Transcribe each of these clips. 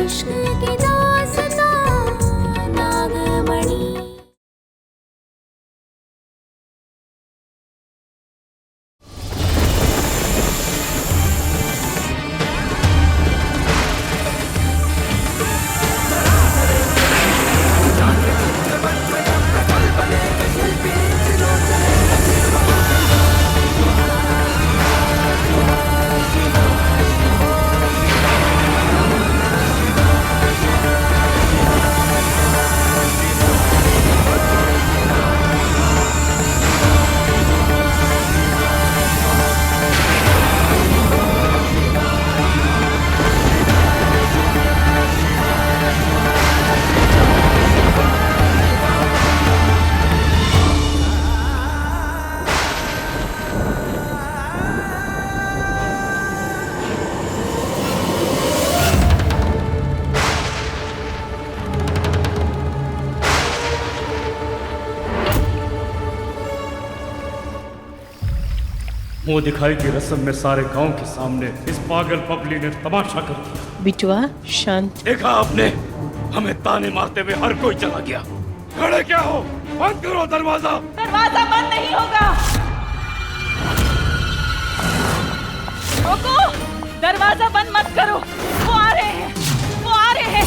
इश्क की दास्तां नागमणि। मुंह दिखाई की रस्म में सारे गांव के सामने इस पागल पबली ने तमाशा कर दिया। बिटवा शांत। देखा आपने, हमें ताने मारते हुए हर कोई चला गया। खड़े क्या हो, बंद करो दरवाजा। दरवाजा बंद नहीं होगा। रोको, दरवाजा बंद मत करो। वो आ रहे हैं, वो आ रहे हैं।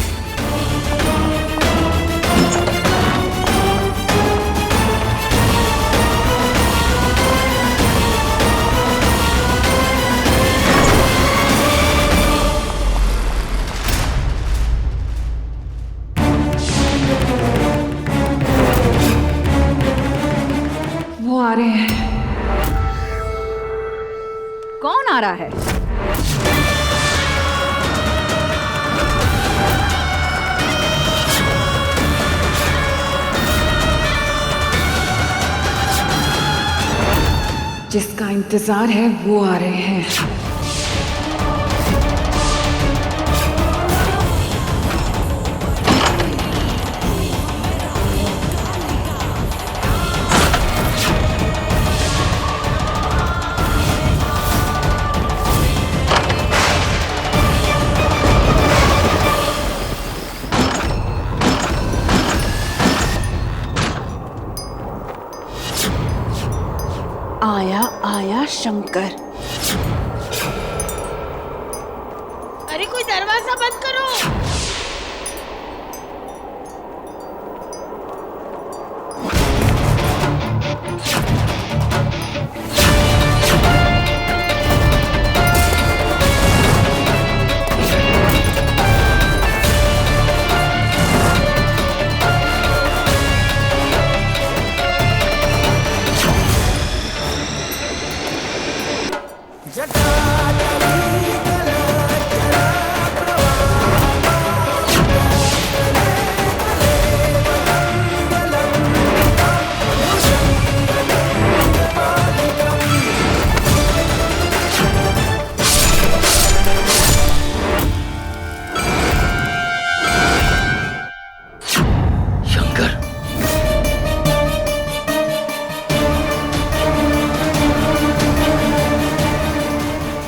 वो आ रहे हैं। कौन आ रहा है? जिसका इंतजार है वो आ रहे हैं। आया आया शंकर। अरे कोई दरवाजा बंद करो।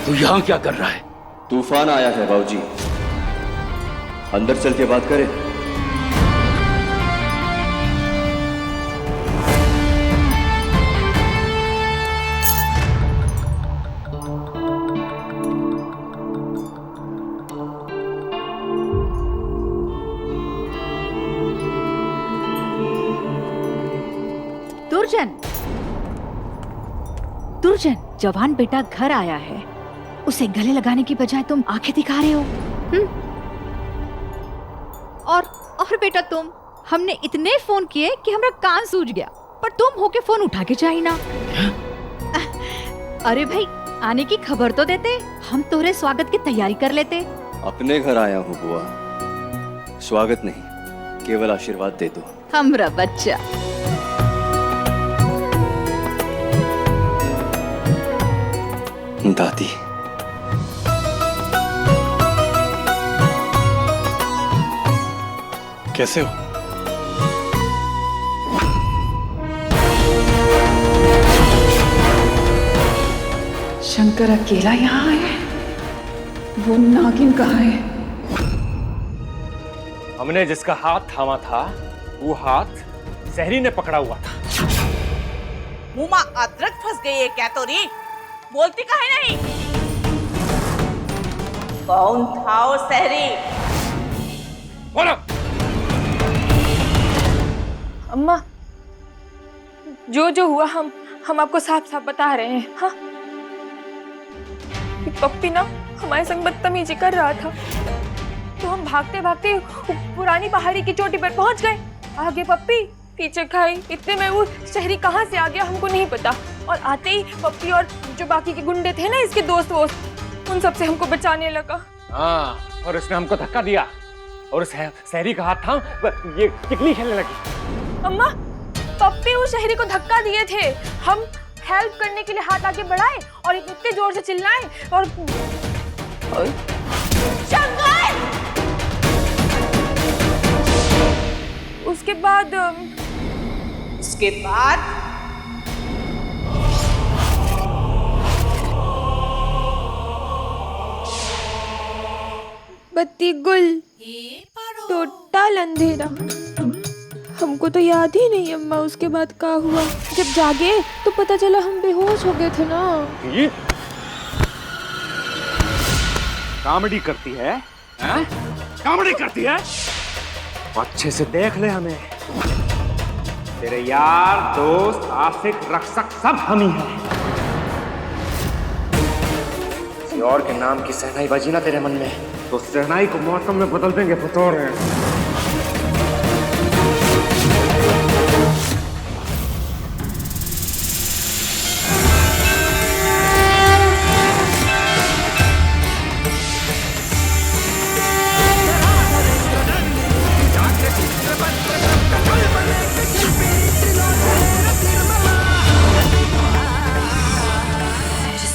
तू यहाँ क्या कर रहा है? तूफान आया है बाबूजी, अंदर चल के बात करें। दुर्जन, दुर्जन, जवान बेटा घर आया है, उसे गले लगाने की बजाय तुम आंखें दिखा रहे हो। और बेटा तुम, हमने इतने फोन किए कि हमारा कान सूज गया, पर तुम होके फोन उठा के चाहिए ना। अरे भाई, आने की खबर तो देते, हम तोरे स्वागत की तैयारी कर लेते। अपने घर आया हूँ बुआ, स्वागत नहीं, केवल आशीर्वाद दे दो। हमरा बच्चा। दादी, कैसे हो? शंकर अकेला यहाँ है? वो नागिन कहाँ है? हमने जिसका हाथ थामा था वो हाथ सहरी ने पकड़ा हुआ था। मुंह में अदरक फंस गई है क्या तोरी? बोलती काहे नहीं? कौन था वो सहरी? बोलो। अम्मा, जो हुआ हम आपको साफ साफ बता रहे हैं। हाँ, पप्पी ना हमारे संग बदतमीजी कर रहा था, तो हम भागते भागते पुरानी पहाड़ी की चोटी पर पहुंच गए। आगे पप्पी, पीछे खाई। इतने में वो शहरी कहाँ से आ गया हमको नहीं पता, और आते ही पप्पी और जो बाकी के गुंडे थे ना, इसके दोस्त वोस्त, उन सबसे हमको बचाने लगा। हाँ, और उसने हमको धक्का दिया और शहरी का हाथ था ये टिकली खेलने लगी। अम्मा, पप्पी उस शहरी को धक्का दिए थे, हम हेल्प करने के लिए हाथ आगे बढ़ाए और इतने जोर से चिल्लाए और शंकर! उसके बाद बत्ती गुल, टोटल अंधेरा। हमको तो याद ही नहीं अम्मा उसके बाद क्या हुआ। जब जागे तो पता चला हम बेहोश हो गए थे ना। ये कॉमेडी करती है, हैं? कॉमेडी करती है? अच्छे से देख ले हमें। तेरे यार, दोस्त, आशिक, रक्षक सब हम ही हैं। किसी और के नाम की सहनाई बजी ना तेरे मन में, तो सहनाई को मौसम में बदल देंगे बतौर है।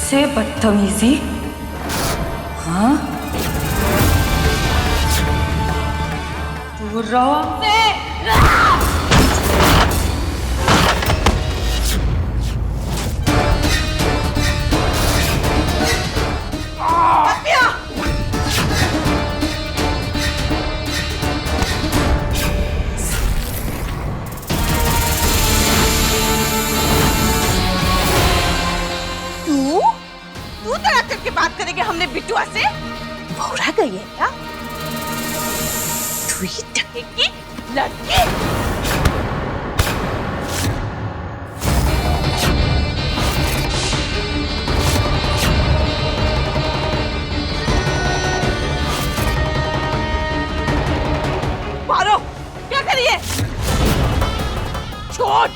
से बदतमीजी, हाँ? दूर रहो हमसे। तू तरह करके बात करेगी हमने बिट्टुआ से? भौरा गई है क्या? तू ही टके की लड़की? मारो, क्या करिए? छोड़।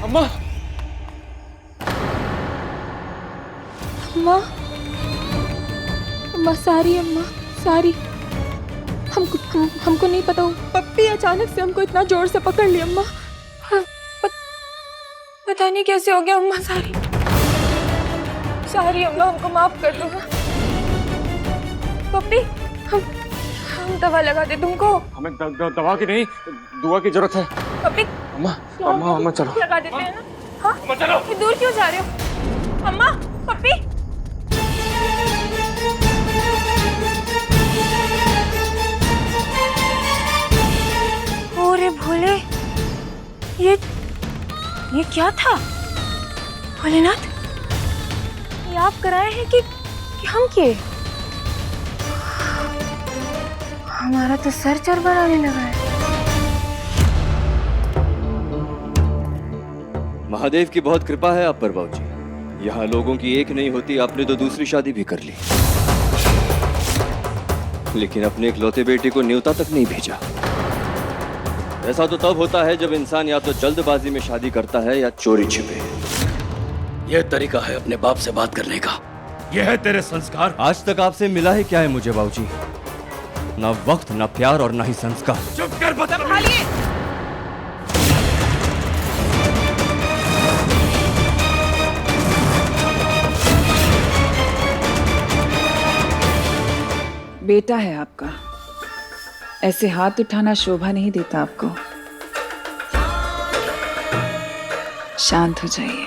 अम्मा, अम्मा, अम्मा सारी, अम्मा सारी। हमको नहीं पता, पप्पी अचानक से हमको इतना जोर से पकड़ ली अम्मा। हाँ, पता नहीं कैसे हो गया अम्मा। सारी अम्मा, हमको माफ कर दो। पप्पी, हम दवा लगा दे तुमको। हमें दवा की नहीं, दुआ की जरूरत है। पप्पी, अम्मा चलो। लगा देते हैं ना। हाँ, अम्मा चलो। ये दूर क्यों जा रहे हो? अम्मा, पप्पी। ओरे भोले, ये क्या था? भोलेनाथ, ये आप कराए हैं कि हम किए? हमारा तो सर चरबराने लगा है। महादेव की बहुत कृपा है आप पर बाबूजी। यहाँ लोगों की एक नहीं होती, आपने तो दूसरी शादी भी कर ली, लेकिन अपने इकलौते बेटे को न्योता तक नहीं भेजा। ऐसा तो तब होता है जब इंसान या तो जल्दबाजी में शादी करता है या चोरी छिपे। यह तरीका है अपने बाप से बात करने का। यह है तेरे संस्कार। आज तक आपसे मिला है क्या है मुझे बाबूजी? ना वक्त, ना प्यार और ना ही संस्कार। चुप कर, बता। बेटा है आपका, ऐसे हाथ उठाना शोभा नहीं देता आपको। शांत हो जाइए।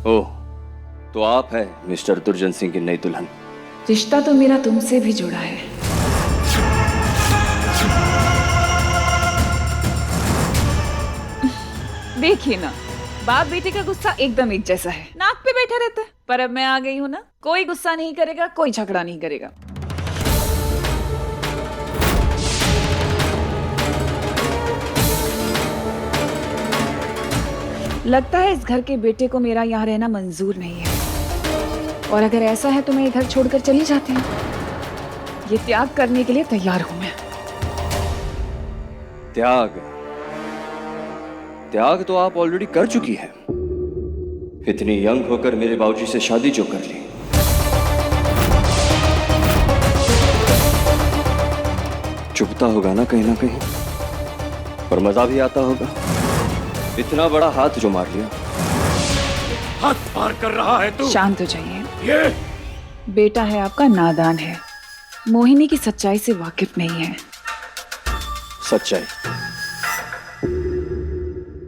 ओह, तो आप है मिस्टर दुर्जन सिंह की नई दुल्हन। रिश्ता तो मेरा तुमसे भी जुड़ा है। देखिए ना, बाप बेटे का गुस्सा एकदम एक जैसा है, नाक पे बैठा रहता है। पर अब मैं आ गई हूं ना, कोई गुस्सा नहीं करेगा, कोई झगड़ा नहीं करेगा। लगता है इस घर के बेटे को मेरा यहाँ रहना मंजूर नहीं है, और अगर ऐसा है तो मैं ये घर छोड़कर चली जाती हूँ। ये त्याग करने के लिए तैयार हूं मैं। त्याग? त्याग तो आप ऑलरेडी कर चुकी हैं। इतनी यंग होकर मेरे बाबूजी से शादी जो कर ली। चुभता होगा ना कहीं पर मजा भी आता होगा। इतना बड़ा हाथ जो मार लिया। हाथ पार कर रहा है तू। शांत हो जाइए। ये बेटा है आपका, नादान है, मोहिनी की सच्चाई से वाकिफ नहीं है। सच्चाई?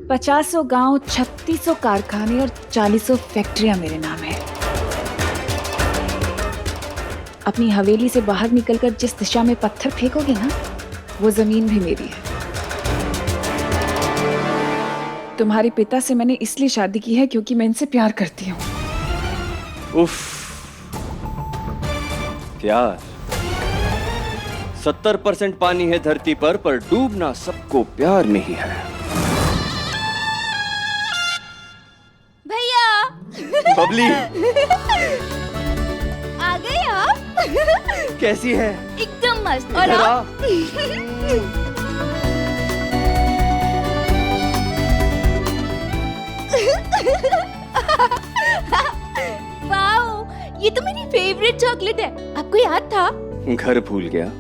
50 गांव, 3600 कारखाने और 40 फैक्ट्रियां मेरे नाम है। अपनी हवेली से बाहर निकलकर जिस दिशा में पत्थर फेंकोगे ना, वो जमीन भी मेरी है। तुम्हारे पिता से मैंने इसलिए शादी की है क्योंकि मैं इनसे प्यार करती हूँ। उफ, प्यार? 70% पानी है धरती पर डूबना सबको प्यार नहीं है। भैया बबली, आ गए आप? कैसी है? एकदम मस्त। और इधर आ। आप? वाओ, ये तो मेरी फेवरेट चॉकलेट है। आपको याद था? घर भूल गया,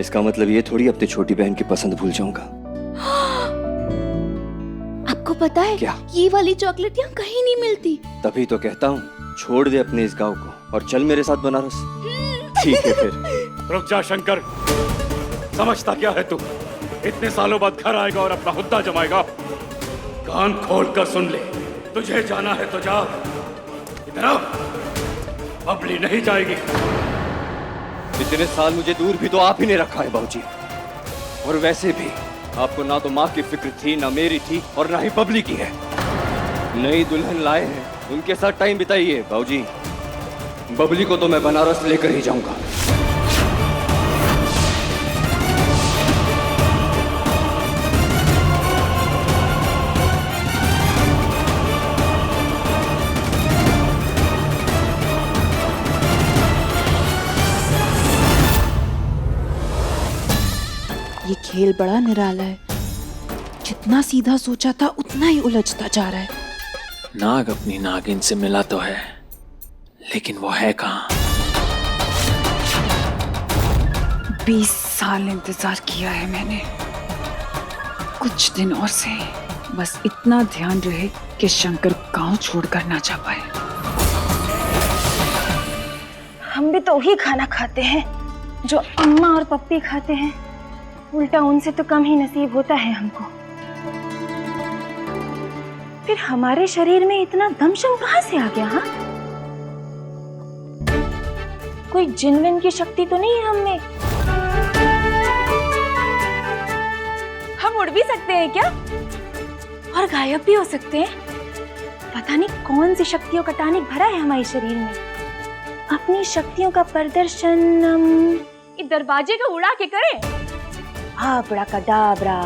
इसका मतलब ये थोड़ी अपनी छोटी बहन की पसंद भूल जाऊंगा। आपको पता है क्या? ये वाली चॉकलेट यहाँ कहीं नहीं मिलती। तभी तो कहता हूँ, छोड़ दे अपने इस गांव को और चल मेरे साथ बनारस। ठीक है फिर। रुक जा शंकर, समझता क्या है तू? इतने सालों बाद घर आएगा और अपना हुद्दा जमाएगा। कान खोल कर सुन ले, तुझे जाना है तो जा। इधर आ, बबली नहीं जाएगी। इतने साल मुझे दूर भी तो आप ही ने रखा है बाबूजी। और वैसे भी आपको ना तो माँ की फिक्र थी, ना मेरी थी, और ना ही बबली की है। नई दुल्हन लाए हैं, उनके साथ टाइम बिताइए बाबूजी। बबली को तो मैं बनारस लेकर ही जाऊंगा। ये खेल बड़ा निराला है, जितना सीधा सोचा था उतना ही उलझता जा रहा है। नाग अपनी नागिन से मिला तो है, लेकिन वो है कहाँ? 20 साल इंतजार किया है मैंने, कुछ दिन और से। बस इतना ध्यान रहे कि शंकर गांव छोड़कर ना जा पाए। हम भी तो वही खाना खाते हैं जो अम्मा और पप्पी खाते हैं, उल्टा उनसे तो कम ही नसीब होता है हमको। फिर हमारे शरीर में इतना दमशम कहाँ से आ गया? हाँ, कोई जिन-विन की शक्ति तो नहीं है हम में? हम उड़ भी सकते हैं क्या? और गायब भी हो सकते हैं? पता नहीं कौन सी शक्तियों का टानिक भरा है हमारे शरीर में। अपनी शक्तियों का प्रदर्शन इस दरवाजे का उड़ा के करें। आबड़ा कडाबरा।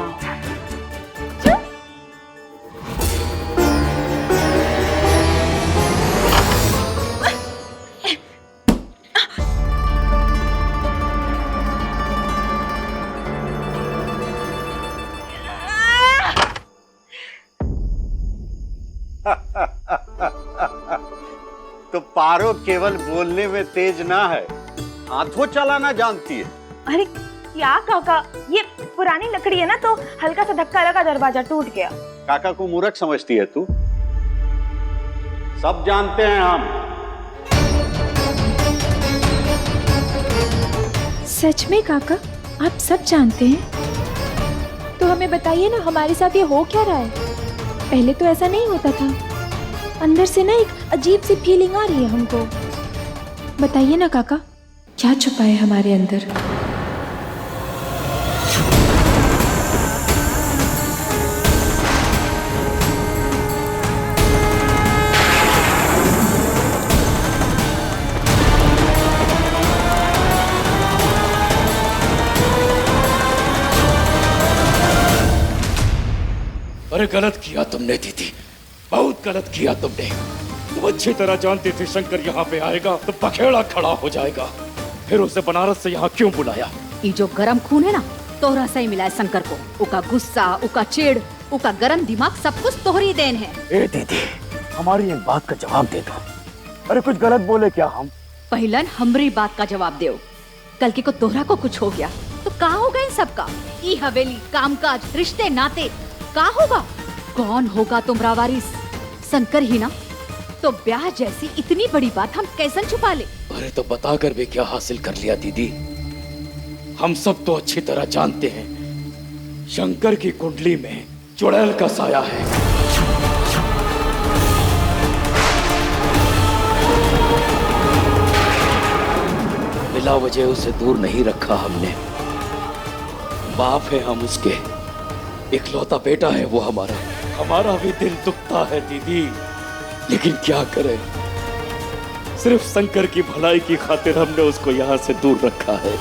तो पारो केवल बोलने में तेज ना है, हाथों चलाना जानती है। अरे क्या काका, ये पुरानी लकड़ी है ना, तो हल्का सा धक्का लगा, दरवाजा टूट गया। काका को मूर्ख समझती है तू? सब जानते हैं हम। सच में काका, आप सब जानते हैं? तो हमें बताइए ना, हमारे साथ ये हो क्या रहा है? पहले तो ऐसा नहीं होता था। अंदर से ना एक अजीब सी फीलिंग आ रही है हमको। बताइए ना काका, क्या छुपा है हमारे अंदर? अरे गलत किया तुमने दीदी, बहुत गलत किया तुमने। तुम अच्छी तरह जानते थे शंकर यहाँ पे आएगा तो पखेड़ा खड़ा हो जाएगा, फिर उसे बनारस से यहाँ क्यों बुलाया? ये जो गरम खून है ना, तोहरा से ही मिला है शंकर को। उका गुस्सा, उका चिड़, उका गरम दिमाग, सब कुछ तोहरी देन है। ए दीदी, हमारी एक बात का जवाब दे दो। अरे कुछ गलत बोले क्या हम? पहलन हमरी बात का जवाब दो। कल के को तोहरा को कुछ हो गया तो का होगा इन सबका? ई हवेली, कामकाज, रिश्ते नाते का होगा? कौन होगा तुम्हारा वारिस? शंकर ही ना। तो ब्याह जैसी इतनी बड़ी बात हम कैसे छुपा ले? अरे तो बताकर भी क्या हासिल कर लिया दीदी? हम सब तो अच्छी तरह जानते हैं शंकर की कुंडली में चुड़ैल का साया है। बिला वजह उसे दूर नहीं रखा हमने। बाप है हम उसके, इकलौता बेटा है वो हमारा भी दिल दुखता है दीदी, लेकिन क्या करें, सिर्फ शंकर की भलाई की खातिर हमने उसको यहाँ से दूर रखा है।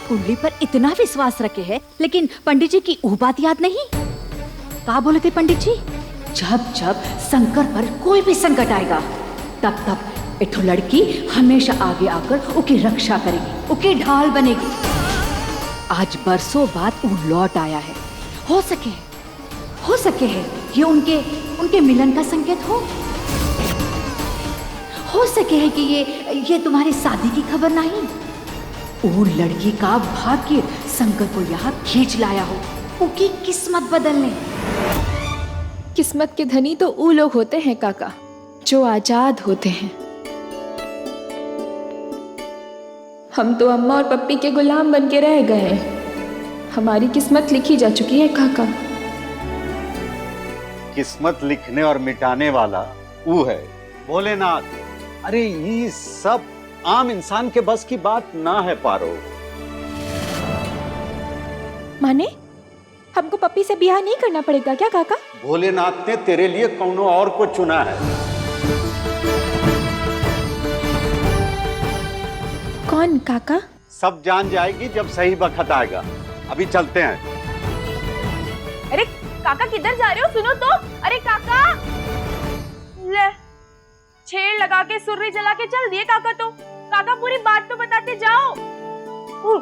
कुंडली पर इतना विश्वास रखे है, लेकिन पंडित जी की वो बात याद नहीं? क्या बोले थे पंडित जी? जब जब शंकर पर कोई भी संकट आएगा, तब तब एक लड़की हमेशा आगे आकर उनकी रक्षा करेगी, उनकी ढाल बनेगी। आज बरसों बाद वो लौट आया है। हो सके है ये उनके मिलन का संकेत हो सके है कि ये तुम्हारी शादी की खबर नहीं। वो लड़की का भाग्य शंकर को यहाँ खींच लाया हो, उनकी किस्मत बदलने। किस्मत के धनी तो वो लोग होते हैं काका, जो आजाद होते हैं। हम तो अम्मा और पप्पी के गुलाम बन के रह गए हैं। हमारी किस्मत लिखी जा चुकी है काका। किस्मत लिखने और मिटाने वाला वो है भोलेनाथ। अरे ये सब आम इंसान के बस की बात ना है पारो। माने हमको पप्पी से ब्याह नहीं करना पड़ेगा क्या काका? भोलेनाथ ने तेरे लिए कौनो और को चुना है। कौन काका? सब जान जाएगी जब सही वक्त आएगा। अभी चलते हैं। अरे काका किधर जा रहे हो? सुनो तो। अरे काका, ले छेड़ लगा के सुर्री जला के चल दिए काका। तो काका पूरी बात तो बताते जाओ। वो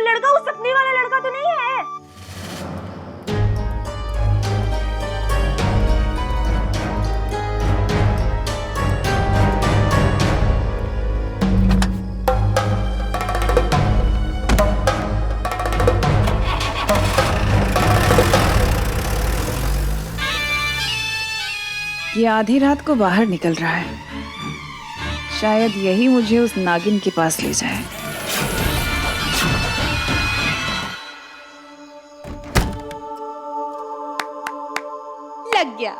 लड़का, वो सपने वाला लड़का तो नहीं है? ये आधी रात को बाहर निकल रहा है। शायद यही मुझे उस नागिन के पास ले जाए। लग गया।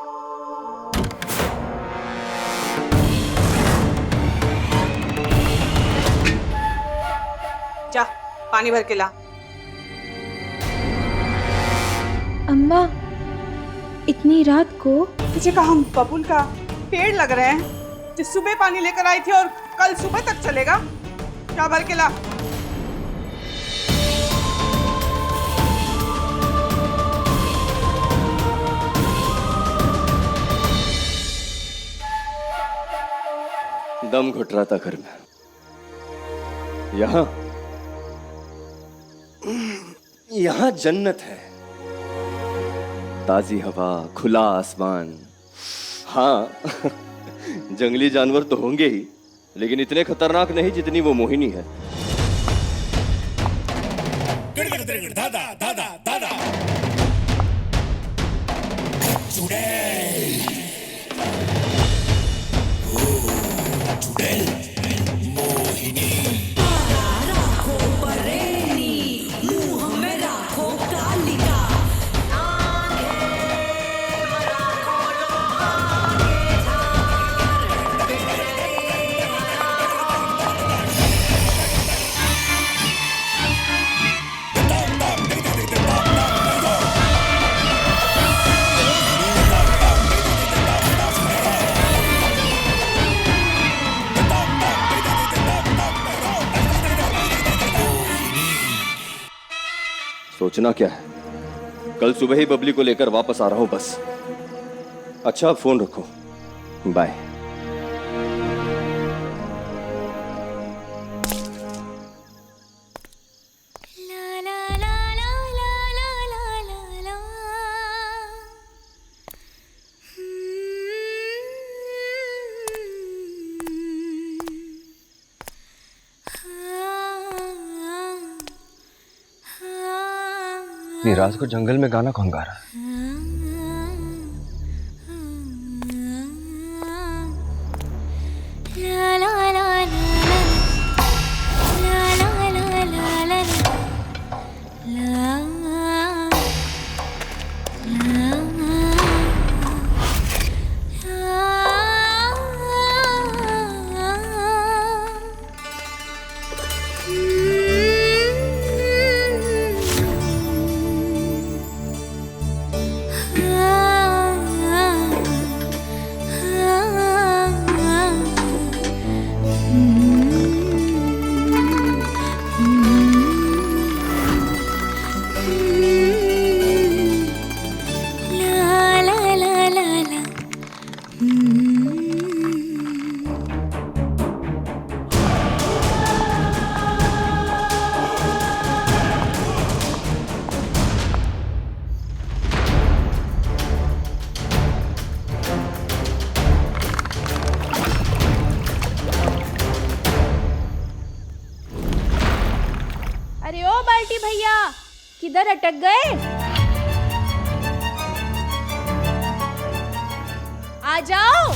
जा पानी भर के ला। अम्मा, इतनी रात को? तुझे कहा हम बबुल का पेड़ लग रहे हैं जो सुबह पानी लेकर आई थी और कल सुबह तक चलेगा। जा भर के ला। दम घुट रहा था घर में। यहाँ जन्नत है। ताजी हवा, खुला आसमान। हाँ जंगली जानवर तो होंगे ही, लेकिन इतने खतरनाक नहीं जितनी वो मोहिनी है। सोचना क्या है, कल सुबह ही बबली को लेकर वापस आ रहा हूं बस। अच्छा आप फोन रखो, बाय। रात को जंगल में गाना कौन गा रहा है? किधर अटक गए? आ जाओ।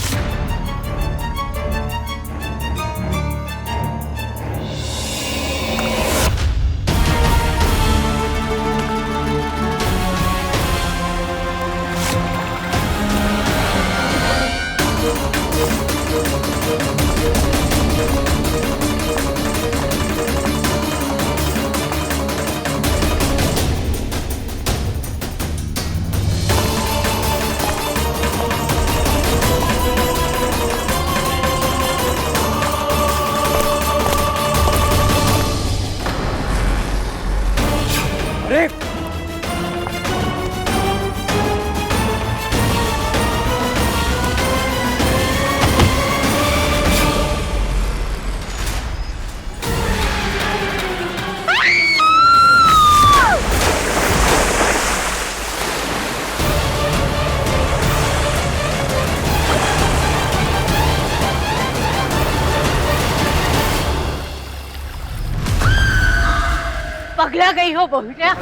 पगला गई हो बहुरिया।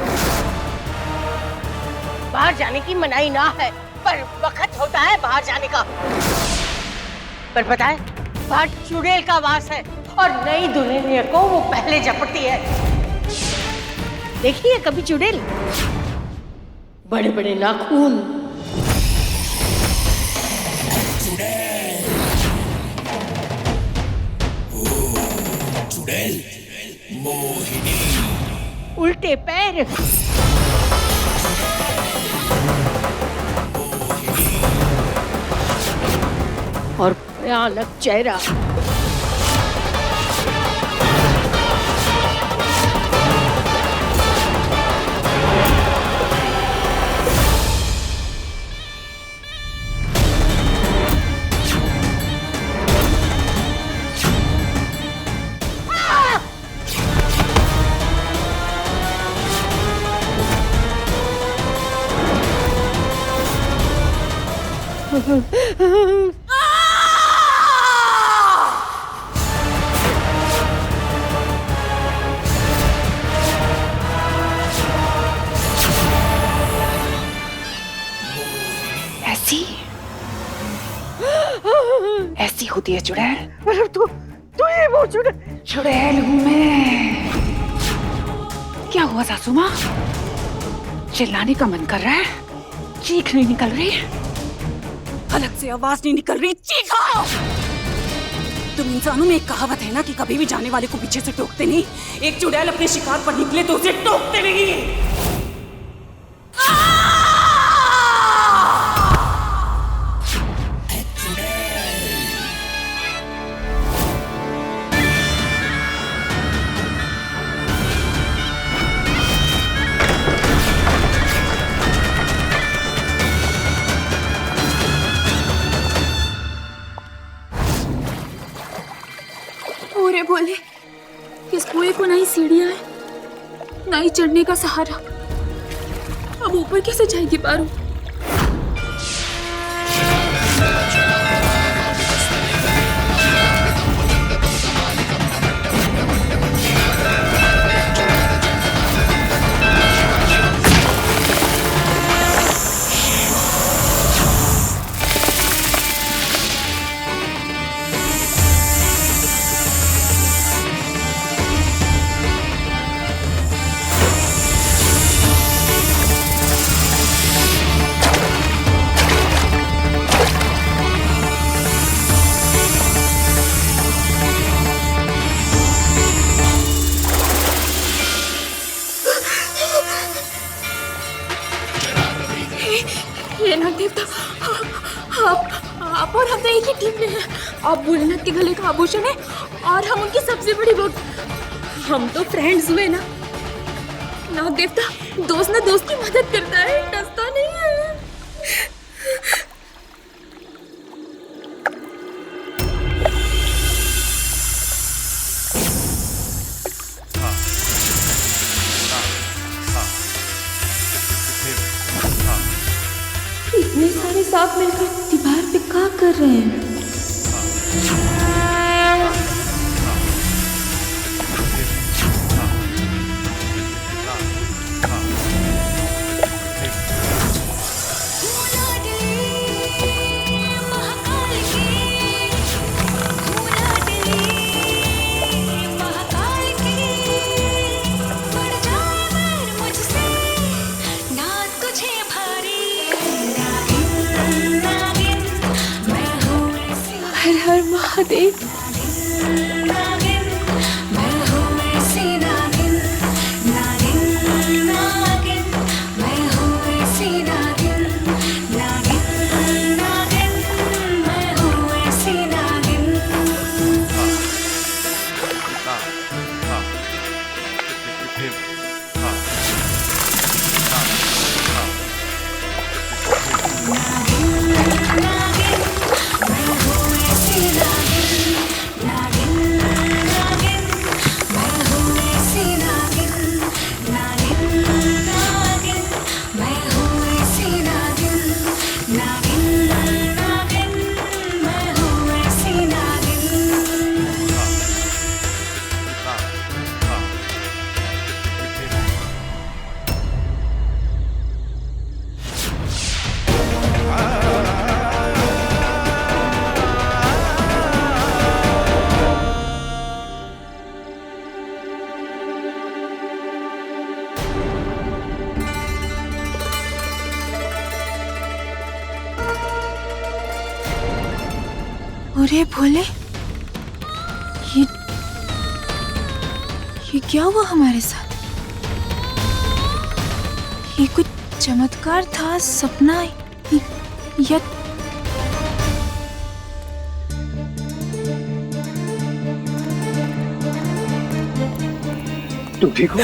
बाहर जाने की मनाही ना है, पर वक्त होता है बाहर जाने का। पर पता है, बाहर चुड़ैल का वास है और नई दुल्हनिया को वो पहले झपटती है। देखिए कभी चुड़ैल, बड़े बड़े नाखून, चुड़ैल मोहिनी, उल्टे पैर, और भयानक चेहरा। ऐसी होती है चुड़ैल। तू ये वो चुड़ैल हूँ मैं। क्या हुआ सासू माँ? चिल्लाने का मन कर रहा है, चीख नहीं निकल रही? अलग से आवाज नहीं निकल रही, चीखो। तुम इंसानों में एक कहावत है ना कि कभी भी जाने वाले को पीछे से टोकते नहीं। एक चुड़ैल अपने शिकार पर निकले तो उसे टोकते नहीं। रे बोले, इस कुएं को ना ही सीढ़ियां है ना ही चढ़ने का सहारा। अब ऊपर कैसे जाएगी पारू? ये नाग देवता, आप और हम तो एक ही टीम में हैं। आप भोलेनाथ के गले का आभूषण है और हम उनकी सबसे बड़ी भक्त। हम तो फ्रेंड्स हुए ना। नाग देवता दोस्त ना दोस्त की मदद करता है, डरता नहीं है। इतने सारे सांप मिलकर दीवार पे क्या कर रहे हैं? हर हर महादेव। अरे भोले, ये क्या हुआ हमारे साथ? ये कुछ चमत्कार था, सपना या तुम ठीक हो?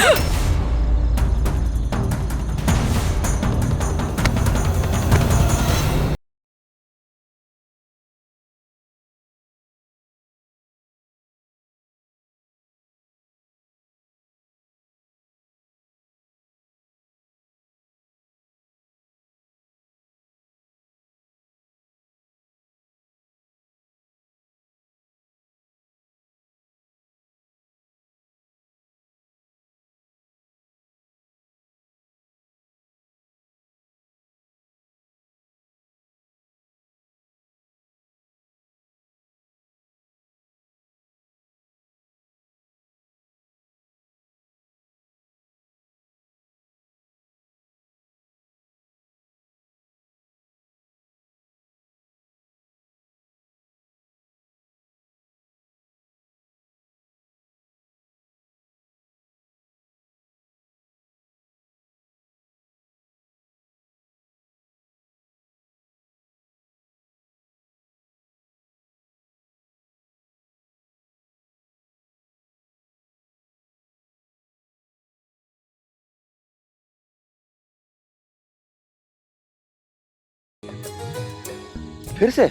फिर से?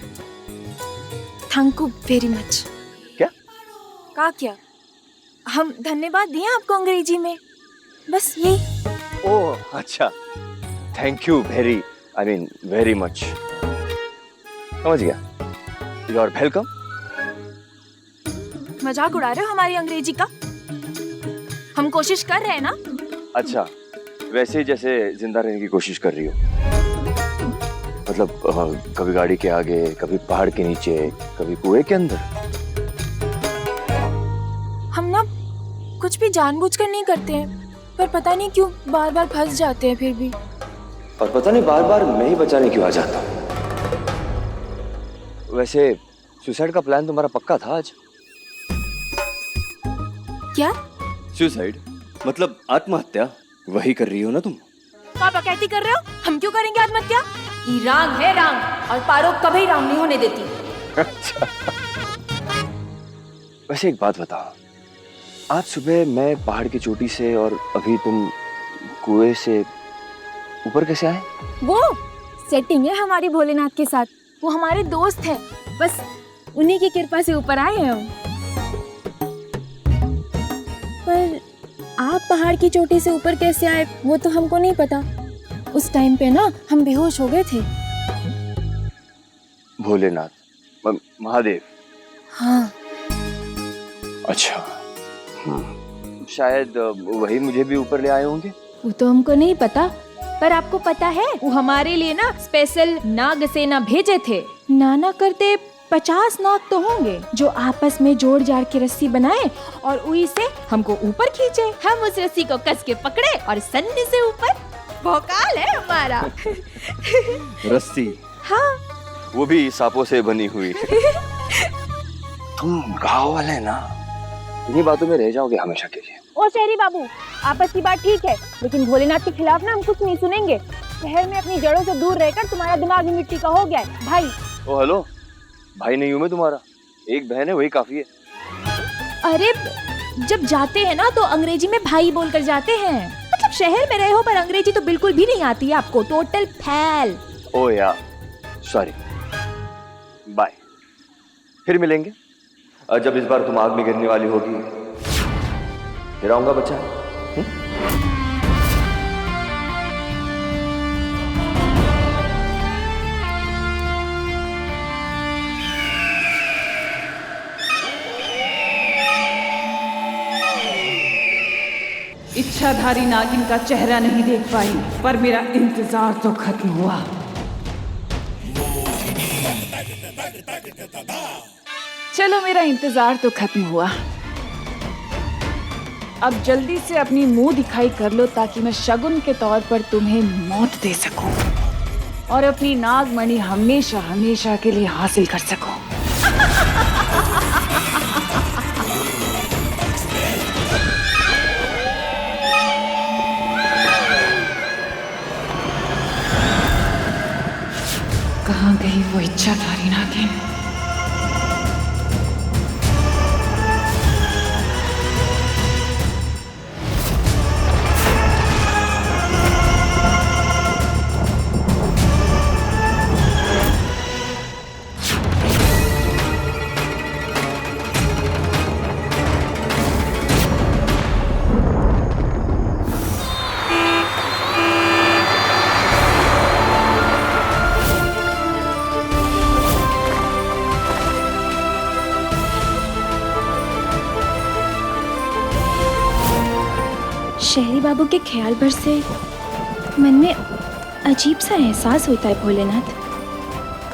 Thank you very much. क्या? का क्या? हम धन्यवाद दिए आपको अंग्रेजी में, बस यही। ओह अच्छा, thank you very very much. समझ गया, यू आर वेलकम। मजाक उड़ा रहे हो हमारी अंग्रेजी का? हम कोशिश कर रहे हैं ना। अच्छा, वैसे ही जैसे जिंदा रहने की कोशिश कर रही हो, मतलब कभी गाड़ी के आगे, कभी पहाड़ के नीचे, कभी कुएं के अंदर। हम ना कुछ भी जानबूझकर नहीं करते हैं, पर पता नहीं क्यों बार बार फंस जाते हैं फिर भी। और पता नहीं बार बार मैं ही बचाने क्यों आ जाता हूँ। वैसे सुसाइड का प्लान तुम्हारा पक्का था आज? क्या? सुसाइड मतलब आत्महत्या, वही कर रही हो ना तुम? आप डकैती कर रहे हो? हम क्यों करेंगे आत्महत्या? ये रांग है रांग, और पारो कभी रांग नहीं होने देती। अच्छा। वैसे एक बात बताओ, आज सुबह मैं पहाड़ की चोटी से और अभी तुम कुएं से ऊपर कैसे आए? वो सेटिंग है हमारी भोलेनाथ के साथ, वो हमारे दोस्त हैं, बस उन्हीं की कृपा से ऊपर आए हैं हम। पर आप पहाड़ की चोटी से ऊपर कैसे आए वो तो हमको नहीं पता। उस टाइम पे ना हम बेहोश हो गए थे। भोलेनाथ महादेव? हाँ। अच्छा, शायद वही मुझे भी ऊपर ले आए होंगे। वो तो हमको नहीं पता, पर आपको पता है वो हमारे लिए ना स्पेशल नाग सेना भेजे थे। नाना करते 50 नाग तो होंगे जो आपस में जोड़ जाड़ के रस्सी बनाए और उसी से हमको ऊपर खींचे। हम उस रस्सी को कस के पकड़े और सन्नी से ऊपर। भोकाल है हमारा। रस्सी? हाँ, वो भी सांपों से बनी हुई। तुम गाँव वाले ना, इन्हीं बातों में रह जाओगे हमेशा के लिए। ओ शहरी बाबू, आपस की बात ठीक है, लेकिन भोलेनाथ के खिलाफ ना हम कुछ नहीं सुनेंगे। शहर में अपनी जड़ों से दूर रहकर तुम्हारा दिमाग भी मिट्टी का हो गया है भाई। ओ हेलो, भाई नहीं हूँ मैं तुम्हारा, एक बहन है वही काफी है। अरे जब जाते हैं ना तो अंग्रेजी में भाई बोलकर जाते हैं। मतलब शहर में रहे हो पर अंग्रेजी तो बिल्कुल भी नहीं आती है आपको, टोटल फैल। ओ यार सॉरी, बाय, फिर मिलेंगे। जब इस बार तुम आग में गिरने वाली होगी फिर आऊंगा बच्चा। इच्छाधारी नागिन का चेहरा नहीं देख पाई, पर मेरा इंतजार तो खत्म हुआ। चलो मेरा इंतजार तो खत्म हुआ। अब जल्दी से अपनी मुंह दिखाई कर लो ताकि मैं शगुन के तौर पर तुम्हें मौत दे सकूं और अपनी नागमणि हमेशा हमेशा के लिए हासिल कर सकूं। कहाँ गई वो इच्छाधारी नागिन? शहरी बाबू के ख्याल भर से मन में अजीब सा एहसास होता है भोलेनाथ।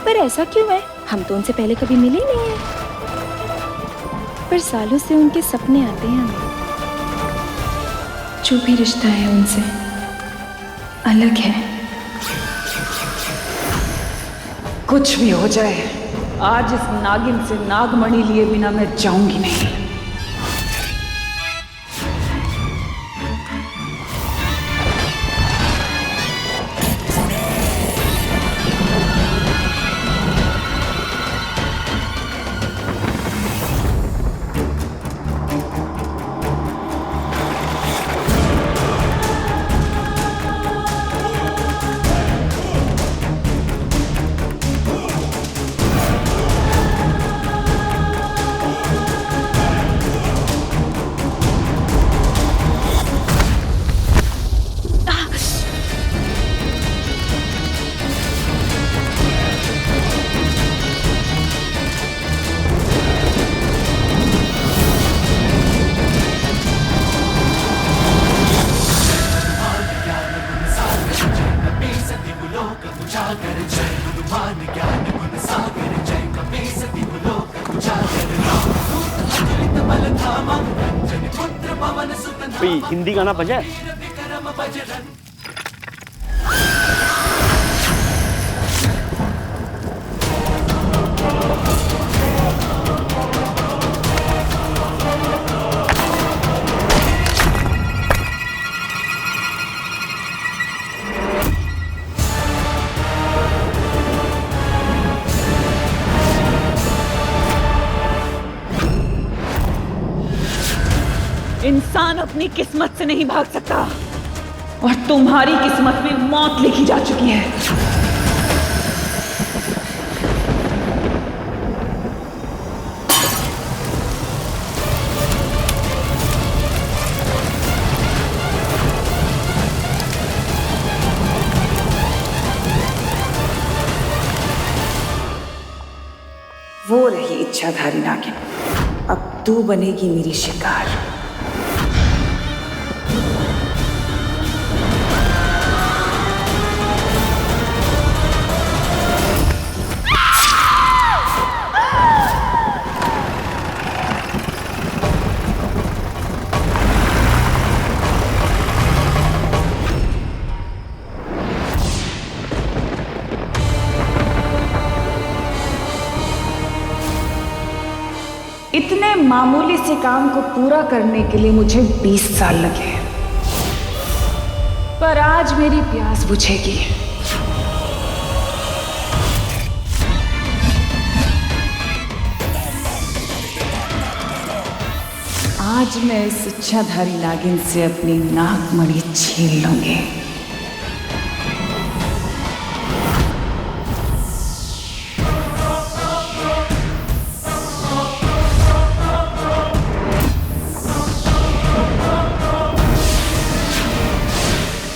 पर ऐसा क्यों है? हम तो उनसे पहले कभी मिले नहीं हैं, पर सालों से उनके सपने आते हैं हमें। जो भी रिश्ता है उनसे अलग है। कुछ भी हो जाए, आज इस नागिन से नागमणि लिए बिना मैं जाऊंगी नहीं। कोई हिंदी गाना बजा। इंसान अपनी किस्मत से नहीं भाग सकता और तुम्हारी किस्मत में मौत लिखी जा चुकी है। वो रही इच्छाधारी नागिन, अब तू बनेगी मेरी शिकार। इतने मामूली से काम को पूरा करने के लिए मुझे 20 साल लगे, पर आज मेरी प्यास बुझेगी। आज मैं इस इच्छाधारी नागिन से अपनी नागमणि छीन लूंगी।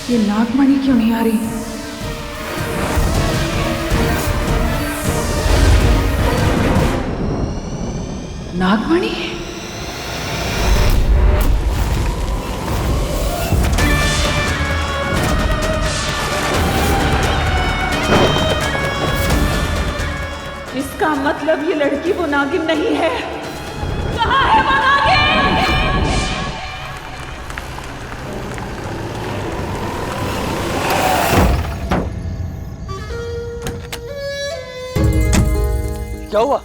ये नागमणि क्यों नहीं आ रही? नागमणि? इसका मतलब ये लड़की वो नागिन नहीं है। कहाँ है वो नागिन? क्या हुआ?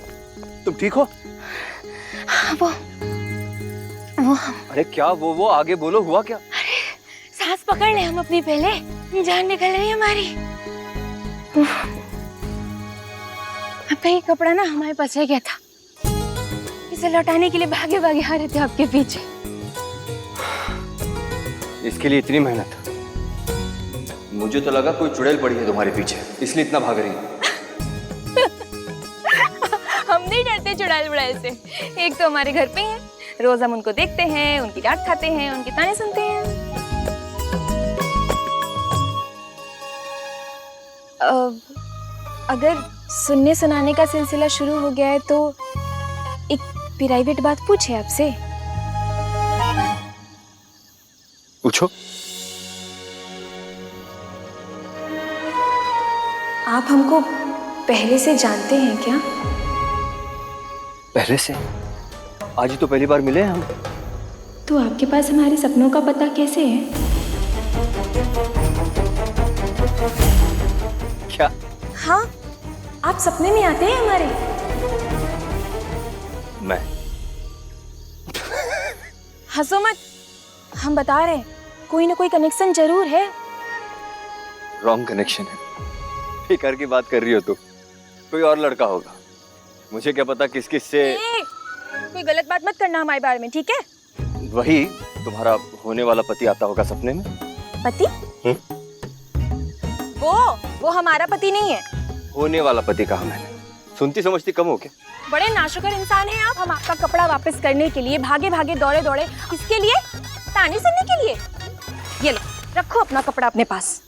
तुम ठीक हो? वो अरे क्या वो आगे बोलो, हुआ क्या? अरे सांस पकड़ ले हम अपनी, पहले जान निकल रही है हमारी। आपका ये कपड़ा ना हमारे पास रह गया था, इसे लौटाने के लिए भागे भागे आ रहे थे आपके पीछे। इसके लिए इतनी मेहनत? मुझे तो लगा कोई चुड़ैल पड़ी है तुम्हारे पीछे, इसलिए इतना भाग रही है। हम नहीं डरते चुड़ैल बुड़ैल से, एक तो हमारे घर पे ही है, रोज हम उनको देखते हैं, उनकी डांट खाते हैं, उनके ताने सुनते हैं। अगर सुनने सुनाने का सिलसिला शुरू हो गया है तो एक प्राइवेट बात पूछे आपसे। पूछो। आप हमको पहले से जानते हैं क्या? पहले से? आज ही तो पहली बार मिले हैं हम। तो आपके पास हमारे सपनों का पता कैसे है? क्या? हाँ, आप सपने में आते हैं हमारे। मैं? हंसो मत, हम बता रहे हैं, कोई ना कोई कनेक्शन जरूर है। रॉन्ग कनेक्शन है। फिकर की बात कर रही हो तुम, कोई और लड़का होगा, मुझे क्या पता किस किस से। कोई गलत बात मत करना हमारे बारे में, ठीक है? वही तुम्हारा होने वाला पति आता होगा सपने में। पति? वो हमारा पति नहीं है। होने वाला पति कहा मैंने, सुनती समझती कम हो क्या? बड़े नाशुकर इंसान हैं आप। हम आपका कपड़ा वापस करने के लिए भागे भागे दौड़े दौड़े, किसके लिए? ताने सुनने के लिए। ये लो, रखो अपना कपड़ा अपने पास।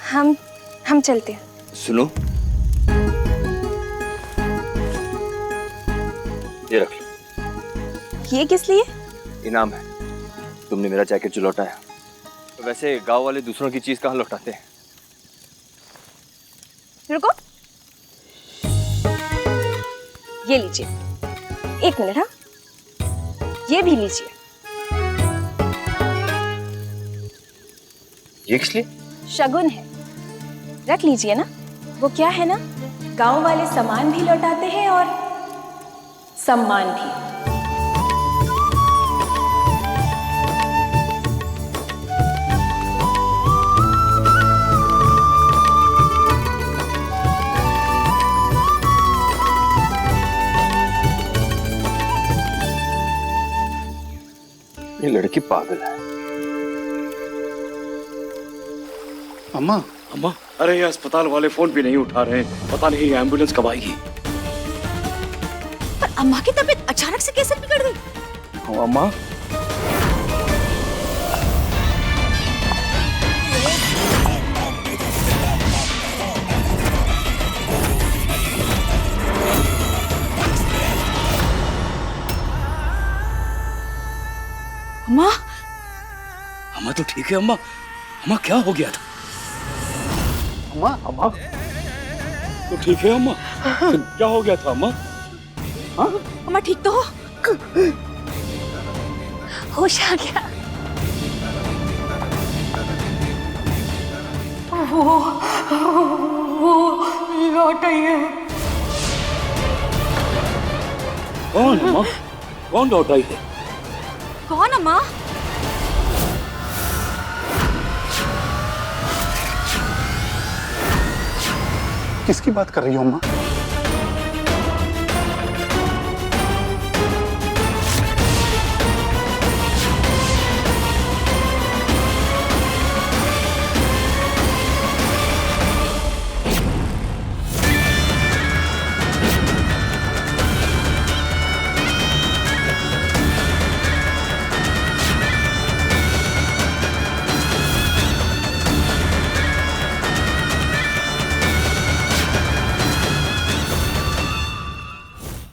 हम चलते हैं। सुनो, ये रख लो। ये किस लिए? इनाम है, तुमने मेरा जैकेट जो लौटाया। तो वैसे गांव वाले दूसरों की चीज कहाँ लौटाते हैं? रुको, ये लीजिए। एक मिनट, हाँ, ये भी लीजिए। ये किस लिए? शगुन है, रख लीजिए ना। वो क्या है ना, गांव वाले सामान भी लौटाते हैं और सम्मान भी। ये लड़की पागल है। अम्मा, अम्मा, अरे ये अस्पताल वाले फोन भी नहीं उठा रहे हैं। पता नहीं एम्बुलेंस कब आएगी। पर अम्मा की तबीयत अचानक से कैसे बिगड़ गई? अम्मा, अम्मा, अम्मा तो ठीक है। अम्मा, अम्मा क्या हो गया था? अम्मा, अम्मा तो ठीक है। अम्मा क्या हो गया था? अम्मा, हाँ? अम्मा ठीक तो हो? होश आ गया। वो लौट आई है। कौन अम्मा? कौन लौट आई है? कौन अम्मा? किसकी बात कर रही हो अम्मा?